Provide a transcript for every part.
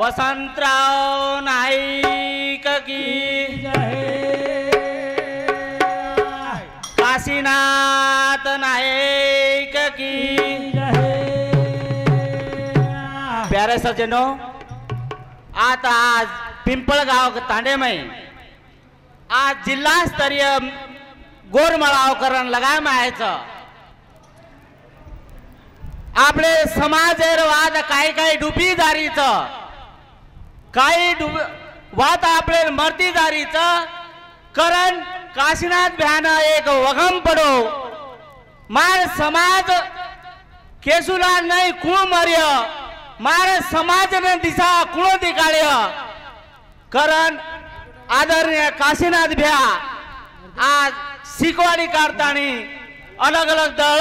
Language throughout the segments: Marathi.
वसंतराव नाईक की काशीनाथ नाईक की प्यारे सज्जनों, आता आज पिंपळगाव तांडे में आज जिल्हा स्तरीय गोरमळाव करण लगाय मायचं आपले समाजेर वाद काही काही डुबीदारीचं काही वाद आपले मर्तीदारीचं करण काशीनाथ भ्यान एक वगम पडो मार समाज केसुला नाही कुळ मर्य मार समाज ने दिशा कुळ दिकाळ्य करण आदरणीय काशीनाथ भ्या आज शिकवाडी काढतानी अलग अलग दळ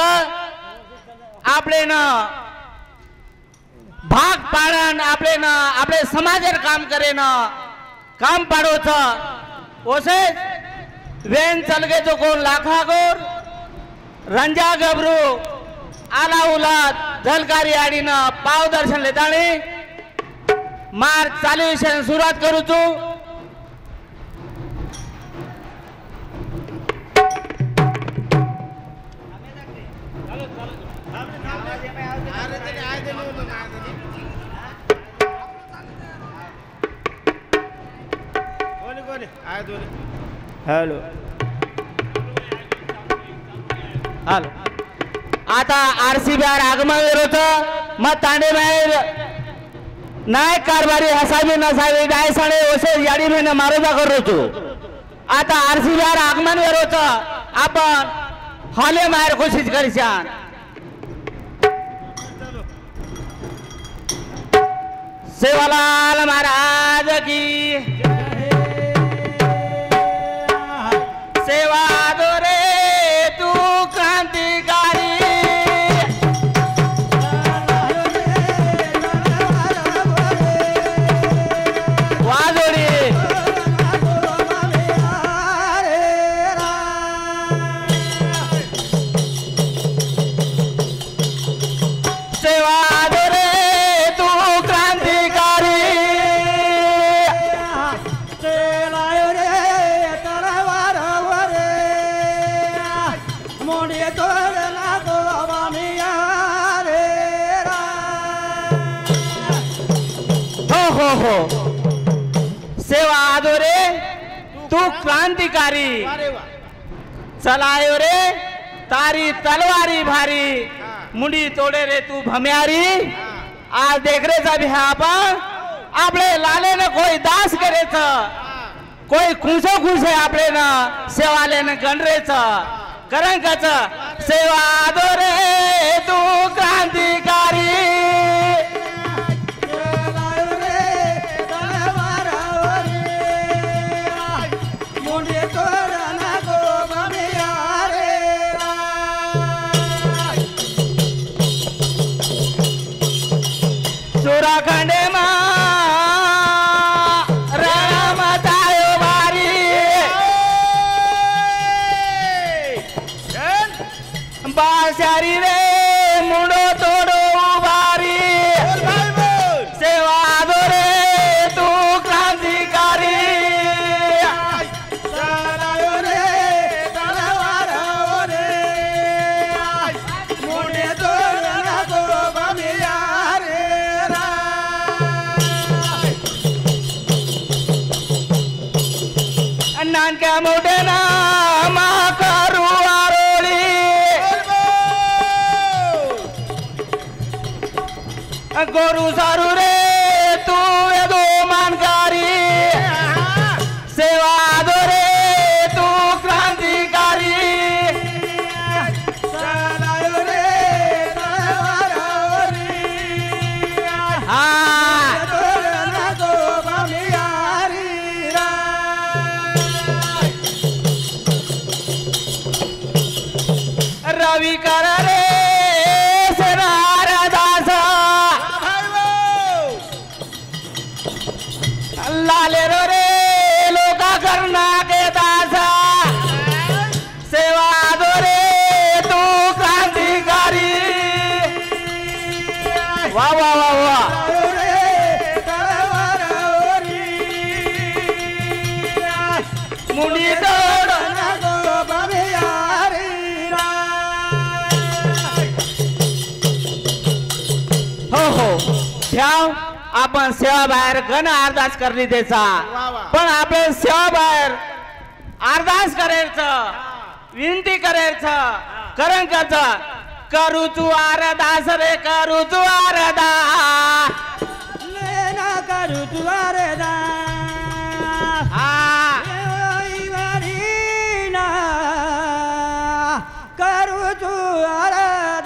आपले न भाग पाडन आपले न आपले समाजेर काम करे न काम पाडोच ओसे वेन चलगे जो कोण लाखागोर रंजा गबरू आला उलाद झलकारी आडी न पाव दर्शन लेतानी मार चालू विषय सुरुवात करू छू। हेलो हेलो आता आरसीबी आगमन विरोध मग तांडे बाहेर नायक कारभारी हसावी नसावी डायसाडे ओसे याडी महिने मारोजा करू आता आरसीबी आगमन विरोध आपण हॉले मार कोशिश करीशान सेवालाल महाराज की सेवा दो रे तू क्रांतिकारी वाजोडी सेवा दो रे तू क्रांतिकारी हो सेवा आदो रे तू क्रांतिकारी चलायो रे तारी तलवारी भारी मुंडी तोड़े रे तू भम्यारी आज देख रे सब आपण आपले लाले ने कोई दास करे कोई खुशो खुशे आपले न सेवाले न गणरे करण कच सेवा आदो रे तू क्रांतिकारी चोराखंडे रामतायो बारी बाशारी रे मुंडो तोड़ो बारी सेवा दो रे तू क्रांतिकारी नानक्या मोठे ना मा करू आरोळी गोरू सारू रे तू वेदो मानकारी सेवा दो रे तू क्रांतिकारी रवि कर रे सेवार दास लाले रो रे लोका करना के दास सेवा दो रे तू क्रांतिकारी वाह वाह वाह वाह आपण सेवा बाहेर गण अरदास करली त्याचा पण आपण सेवा बाहेर अरदास करायचं विनंती करायचं करण करायचं करू तू अरदास रे करू तू अरदास लेना करू तू अरदास करू तू अरदास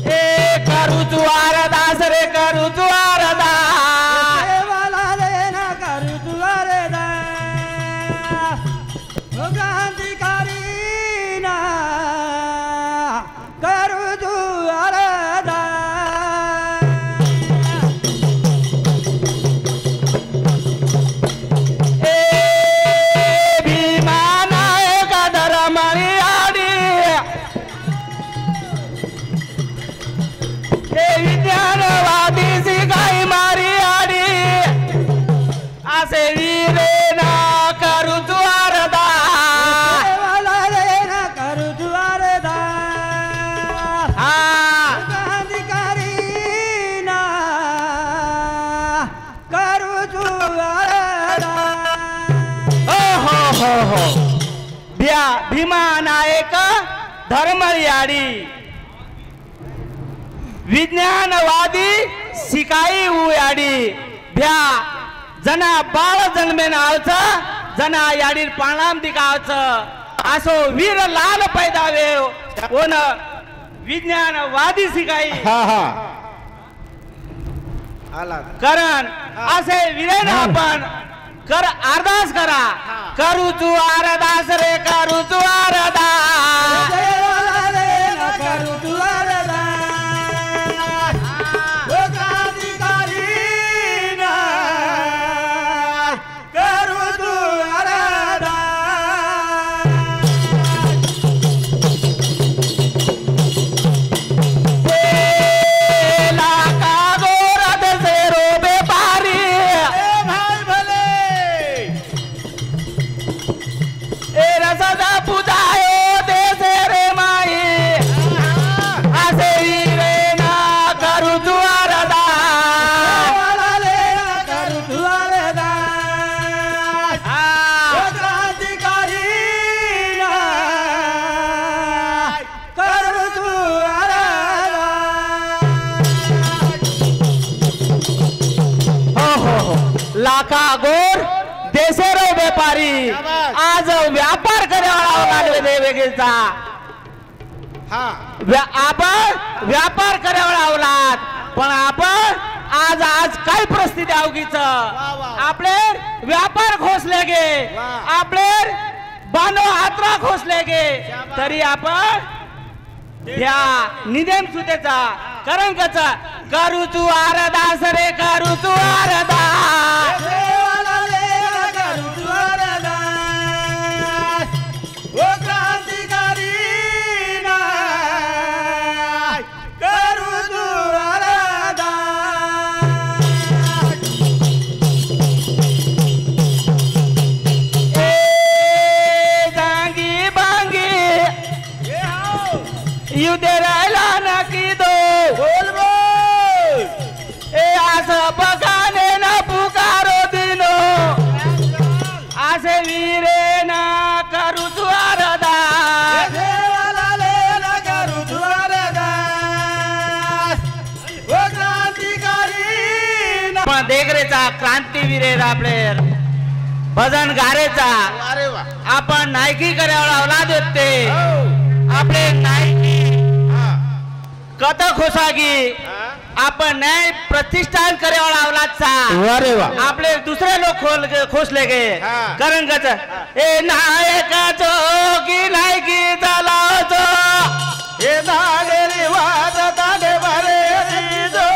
ए करू तू अरदास रे करू तू अरदास देवाला लेना करू तू अरदास क्रांतिकारी ना करू तू अरदास विज्ञानवादी शिकाई मारी आडी असे वीरे ना करू तू अरदास देवाला लेना करू तू अरदास क्रांतिकारी ना करू तू अरदास हो भीमा नायक धर्मळी आडी विज्ञानवादी शिकाई उयाडी भ्या जना बाळ जन्मेन आवच जना याडीर पाणाम दिकावच असो वीर लाल पैदावे ओन विज्ञानवादी शिकाई करण असे वीरेन आपण कर अरदास करा करू तू अरदास रे करू तू अरदास देवाला लेना करू तू अरदास लाखा गोर देशेरो व्यापारी आज व्यापार करावा लागले वेगळीचा आपण व्यापार करावा लावलात पण आपण आज काय परिस्थिती अवघीच आपले व्यापार खोसले गे आपले बानो हातरा खोसले गे तरी आपण या निदेम सुतेचा करंकाचा करू तू अरदास रे करू तू अरदास देवाला लेना करू तू अरदास ओ क्रांतिकारी ना करू तू अरदास ए जांगी बांगी युद्धे राहिला नकी दो बोल बोल ए असं बघाने ना पुकारो दिनो असे वीरे ना करू तू अरदास देवाला लेना करू तू अरदास ओ क्रांतिकारी ना पण देखरेचा क्रांतीवीर आपले भजन गारेचा अरे वा आपण नायकी करायला औलाद होते आपले नायकी कथ खोसागी आपण न्याय प्रतिष्ठान करायला औलादचा अरे वा आपले दुसरे लोक खोसले गे कारण कच ए नायकाचो की नायकी चालावचो हे दाडे वाद दाडे भरे दिजो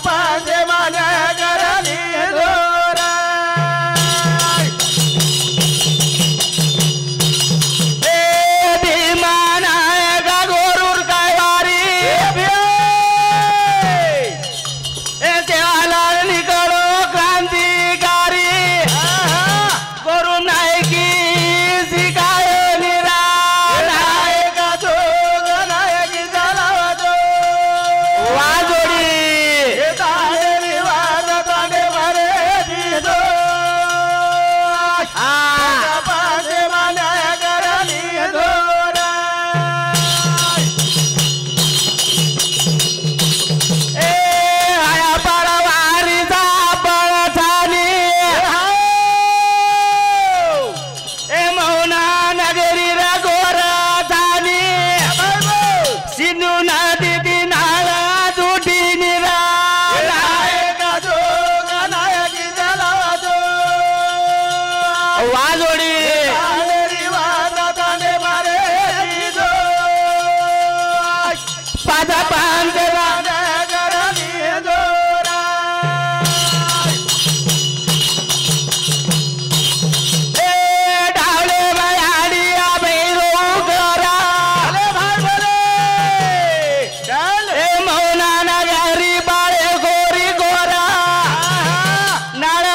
पांचे माने करली दोरा वाजोडी दांडेरी वाजा दांडे मारे दिजो पाचा पांचे घराली जोरा डावले बयाडी भैरो करा अरे भाई बोले चल मौना नगरी बाळे गोरी गोरा नाळ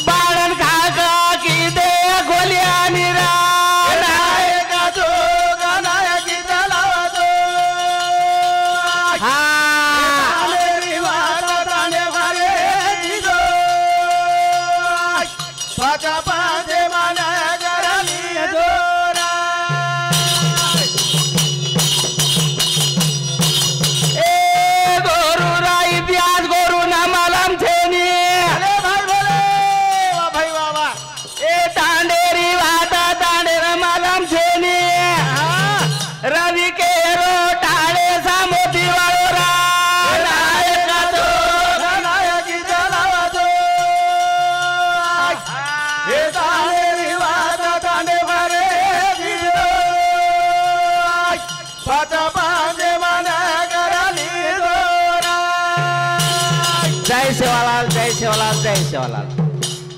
बाळन काका की दे गोल्या निरा नायका जो गानायकी चलावतो हा दांडेरी वाजा दांडे मारे दिजो पाचा पांचे माना घराली जोरा ए गोरू राई प्याज गोरू ना मलम छेनी अरे भाई बोले वाह भाई वाह वाह ए दांडेरी वाता दांडेर मलम छेनी रवि के रो टाळे सामोती वाळो रा नायका तो गानायकी चलावतो हे दांडेरी वाजा दांडे मारे दिजो पाचा पांचे माना घराली जोरा जय शिवलाल जय शिवलाल जय शिवलाल